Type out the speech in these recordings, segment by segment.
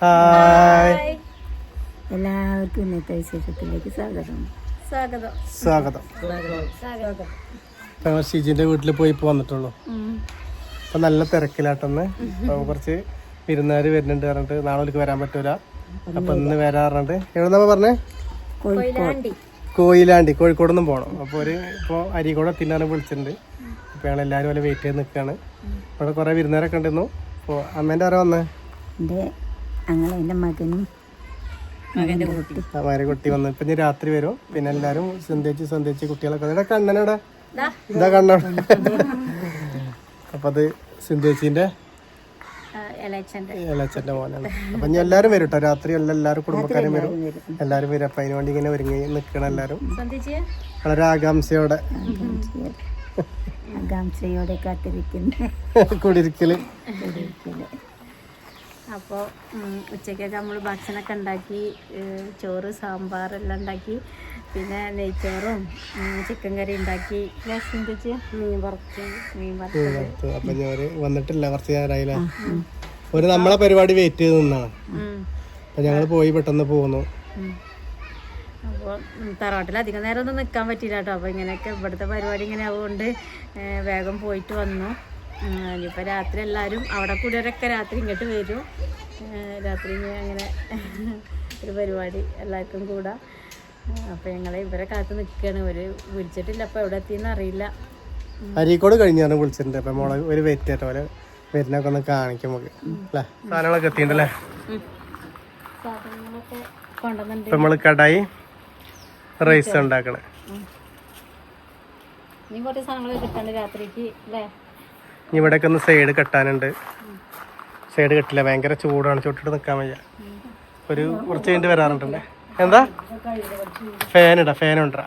Hi, എല്ലാവർക്കും ഇന്നത്തെ വിശേഷത്തിലേക്ക് സ്വാഗതം. സ്വാഗതം. ഞങ്ങൾ ഷിജിന്റെ വീട്ടിൽ പോയി ഇപ്പോൾ വന്നിട്ടുള്ളൂ. അപ്പം നല്ല തിരക്കിലാട്ടെന്ന്. അപ്പം കുറച്ച് വിരുന്നുകാർ വരുന്നുണ്ട് പറഞ്ഞിട്ട് നാളെ അവർക്ക് വരാൻ പറ്റൂല. അപ്പം ഇന്ന് വരാൻ പറഞ്ഞിട്ട് എവിടെ പറഞ്ഞേ? കോയിലാണ്ടി, കോഴിക്കോട് നിന്നും പോകണം. അപ്പോൾ ഒരു ഇപ്പോൾ അരീക്കോട് എത്തിനാണ് വിളിച്ചിട്ടുണ്ട്. അപ്പോൾ ഞങ്ങൾ എല്ലാവരും പോലെ വെയിറ്റ് ചെയ്ത് നിൽക്കുകയാണ്. ഇവിടെ കുറേ വിരുന്നുകാരൊക്കെ ഉണ്ടെന്നു. അപ്പോൾ അമ്മേൻ്റെ ആരാ വന്നേ? എൻ്റെ മകനും മകൻ്റെ കുട്ടി വന്നു. ഇപ്പം ഇനി രാത്രി വരും. പിന്നെ എല്ലാവരും സന്ധ്യച്ച് കുട്ടികളൊക്കെ ഇവിടെ കണ്ണനോടെ ഇതാ കണ്ണോടെ. അപ്പം അത് സിന്ധേച്ചിന്റെ ഇളച്ചന്റെ മോനാണ്. അപ്പം ഇനി എല്ലാവരും വരും കേട്ടോ. രാത്രി എല്ലാവരും കുടുംബക്കാരും വരും, എല്ലാവരും വരും. അപ്പം അതിന് വേണ്ടി ഇങ്ങനെ ഒരുങ്ങി നിൽക്കണം എല്ലാവരും വളരെ ആകാംക്ഷയോടെ കാത്തിരിക്കുന്ന കുടിരിക്കല്. അപ്പോൾ ഉച്ചയ്ക്കൊക്കെ നമ്മൾ ഭക്ഷണമൊക്കെ ഉണ്ടാക്കി, ചോറ് സാമ്പാർ എല്ലാം ഉണ്ടാക്കി, പിന്നെ നെയ്ച്ചോറും ചിക്കൻ കറി ഉണ്ടാക്കി, മീൻ വറുത്ത്. അപ്പൊ ഞാൻ വന്നിട്ടില്ല, കുറച്ച് നേരമായില്ലേ. ഒരു നമ്മളെ പരിപാടി വെയിറ്റ് ചെയ്ത് നിന്നാണ്. അപ്പൊ ഞങ്ങൾ പോയി പെട്ടെന്ന് പോന്നു. അപ്പോൾ തറവാട്ടിൽ അധികം നേരം ഒന്നും നിൽക്കാൻ പറ്റില്ല കേട്ടോ. അപ്പോൾ ഇങ്ങനെയൊക്കെ ഇവിടുത്തെ പരിപാടി ഇങ്ങനെ ആവുകൊണ്ട് വേഗം പോയിട്ട് വന്നു. ഇനിയിപ്പോൾ രാത്രി എല്ലാവരും അവിടെ കൂടിയവരൊക്കെ രാത്രി ഇങ്ങോട്ട് വരും. രാത്രി അങ്ങനെ ഒരു പരിപാടി എല്ലാവർക്കും കൂടാ. അപ്പോൾ ഞങ്ങൾ ഇവരെ കാത്ത് നിൽക്കുകയാണ്. ഒരു വിളിച്ചിട്ടില്ല, അപ്പോൾ എവിടെ എത്തിയെന്ന് അറിയില്ല. അരീക്കോട് കഴിഞ്ഞാണ് വിളിച്ചിട്ടുണ്ട്. അപ്പം മോളെ ഒരു വെയിറ്റ് ആയിട്ട് പോലെ വരുന്നൊക്കെ ഒന്ന് കാണിക്കും നമുക്ക് അല്ലേ. സാധനങ്ങളൊക്കെ എത്തിയിട്ടുണ്ടല്ലേ. സാധനങ്ങളൊക്കെ കൊണ്ടുവന്നിട്ടുണ്ട്. ഇപ്പം നമ്മൾ കടായി റൈസ് ഉണ്ടാക്കണേ. ഇനി കുറച്ച് സാധനങ്ങളൊക്കെ കിട്ടാണ്ട് രാത്രിക്ക് അല്ലേ. ഇവിടെയൊക്കെ ഒന്ന് സൈഡ് കെട്ടാനുണ്ട്. സൈഡ് കെട്ടില്ല, ഭയങ്കര ചൂടാണ്, ചുട്ടിട്ട് നിൽക്കാൻ വയ്യ. ഒരു കുറച്ച് കഴിഞ്ഞിട്ട് വരാറുണ്ടല്ലേ. എന്താ ഫാൻ കൊണ്ടുവരാ.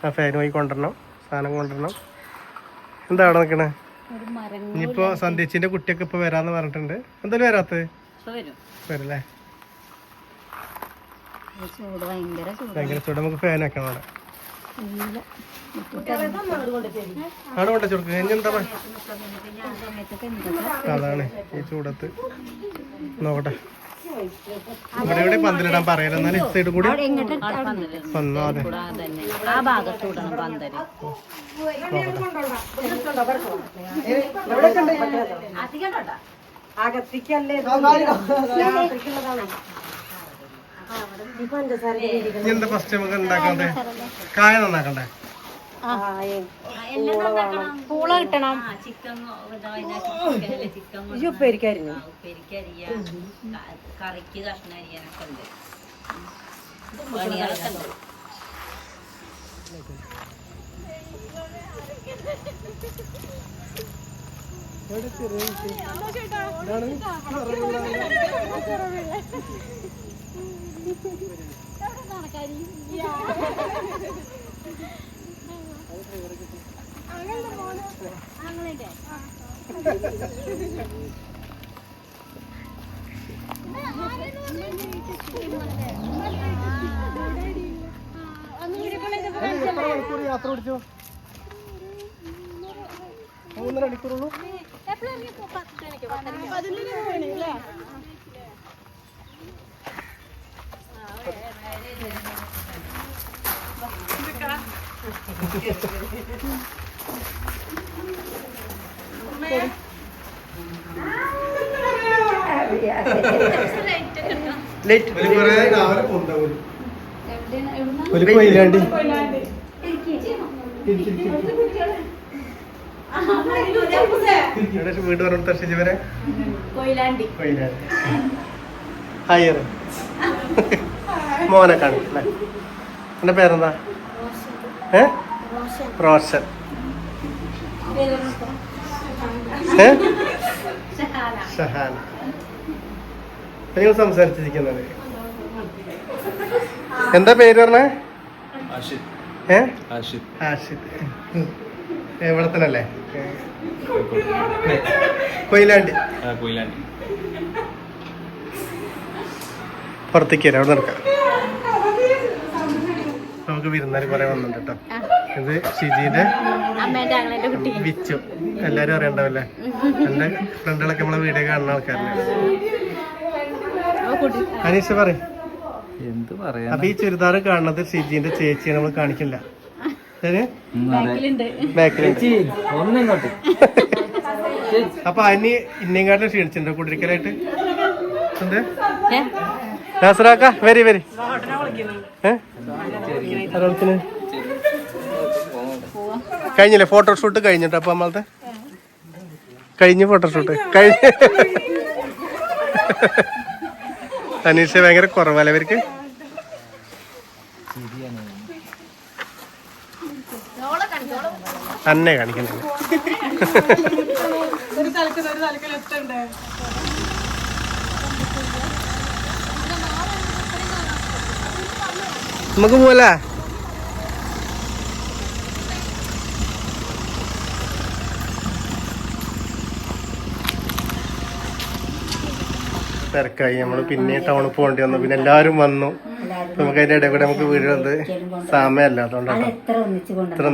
ആ ഫാൻ പോയി കൊണ്ടുവരണം, സാധനം കൊണ്ടുവരണം. എന്താ അവിടെ നിൽക്കണേ? ഇനിയിപ്പോൾ സന്ധ്യച്ചിൻ്റെ കുട്ടിയൊക്കെ ഇപ്പോൾ വരാമെന്ന് പറഞ്ഞിട്ടുണ്ട്. എന്തായാലും വരാത്തത് വരില്ലേ. ഭയങ്കര ചൂട്. നമുക്ക് ഫാൻ വെക്കണം അവിടെ. അവിടെ കൊണ്ടു കൊടുക്കുക. എന്താ അതാണ് ഈ ചൂടത്ത്. നോക്കട്ടെ, ഇവിടെ ഇവിടെ പന്തലിടാൻ പറയല. എന്നാലും ഈ സൈഡ് കൂടി വന്നോ. അതെ, എന്താ ഫസ്റ്റ് നമുക്ക് ഉണ്ടാക്കണ്ടേ? കായ നന്നാക്കണ്ടേ? പൂള കിട്ടണം. കറിക്ക് കഷ്ണം അരിയാനൊക്കെ ഉണ്ട്, പണികളൊക്കെ ഉണ്ട്. യാത്ര പിടിച്ചോ? 3.5 മണിക്കൂറുള്ളൂ. ഒരു കൊയിലാണ്ടി വീട് പറഞ്ഞു തർശിച്ച് വരെ കൊയിലാണ്ടി ഹയർ മോനെ കാണിക്കല്ലേ. എന്റെ പേരെന്താ? റോഷൻ. ഷഹാന. നിങ്ങൾ സംസാരിച്ചിരിക്കുന്നത് എന്താ പേര് പറഞ്ഞേ? ആഷിദ്. എവിടെ തന്നെ അല്ലേ? കൊയിലാണ്ടി. പുറത്തേക്ക് വരാം, അവിടെ നടക്കാം. നമുക്ക് വിരുന്നാർ കുറെ വന്നിട്ടുണ്ട് കേട്ടോ. ഇത് ഷിജിയുടെ വിച്ചു. എല്ലാരും അറിയണ്ടാവല്ലേ. എന്റെ ഫ്രണ്ടുകളൊക്കെ നമ്മളെ വീഡിയോ കാണുന്ന ആൾക്കാരല്ലേ. അനീഷ പറയും. എന്ത് പറയാ? അപ്പൊ ഈ ചുരിദാർ കാണുന്നത് ഷിജിന്റെ ചേച്ചിയാണ്, നമ്മൾ കാണിക്കില്ല. ഒന്നിങ്ങോട്ട്. അപ്പൊ അനി ഇന്നേക്കാട്ടിലും ക്ഷീണിച്ചിട്ടുണ്ടോ കുടിരിക്കലായിട്ട്? എന്ത് നാസറാക്ക വരി വരി കഴിഞ്ഞില്ലേ ഫോട്ടോഷൂട്ട് കഴിഞ്ഞിട്ടോ? അപ്പൊ നമ്മളത്തെ കഴിഞ്ഞ് ഫോട്ടോഷൂട്ട് കഴിഞ്ഞ്. അനീഷ ഭയങ്കര കുറവല്ലേ അവർക്ക്? അന്നെ കാണിക്കുന്നില്ല. നമുക്ക് പോവല്ലേ? തിരക്കായി, നമ്മൾ പിന്നെ ടൗണിൽ പോകേണ്ടി വന്നു. പിന്നെ എല്ലാവരും വന്നു. നമുക്ക് അതിന്റെ ഇടയിൽ കൂടെ നമുക്ക് വീടുള്ളത് സമയമല്ല, അതുകൊണ്ടാണ് ഇത്ര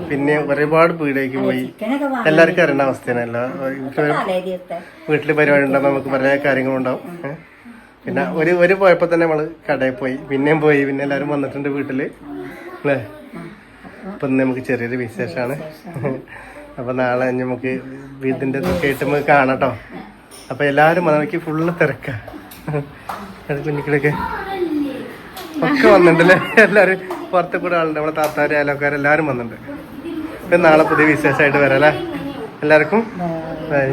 പിന്നെ ഒരുപാട് വീടേക്ക് പോയി. എല്ലാവർക്കും അറിയേണ്ട അവസ്ഥയാണ്. വീട്ടില് പരിപാടി ഉണ്ടാകുമ്പോൾ നമുക്ക് പല കാര്യങ്ങളുണ്ടാവും. പിന്നെ ഒരു പോയപ്പോ തന്നെ നമ്മള് കടയിൽ പോയി, പിന്നെയും പോയി, പിന്നെ എല്ലാവരും വന്നിട്ടുണ്ട് വീട്ടില് അല്ലേ. അപ്പൊ ഇന്ന് നമുക്ക് ചെറിയൊരു വിശേഷമാണ്. അപ്പൊ നാളെ നമുക്ക് വീടിന്റെ കേട്ട് നമുക്ക് കാണാട്ടോ. അപ്പൊ എല്ലാരും നമുക്ക് ഫുള്ള് തിരക്കാ. കുഞ്ഞിക്കളൊക്കെ ഒക്കെ വന്നിട്ടുണ്ടല്ലേ. എല്ലാരും പുറത്ത് കൂടെ ആളുണ്ട്, നമ്മളെ താത്താര് അയലോക്കാരെല്ലാരും വന്നിട്ടുണ്ട്. ഇപ്പൊ നാളെ പുതിയ വിശേഷമായിട്ട് വരാം അല്ലേ. എല്ലാവർക്കും ബൈ.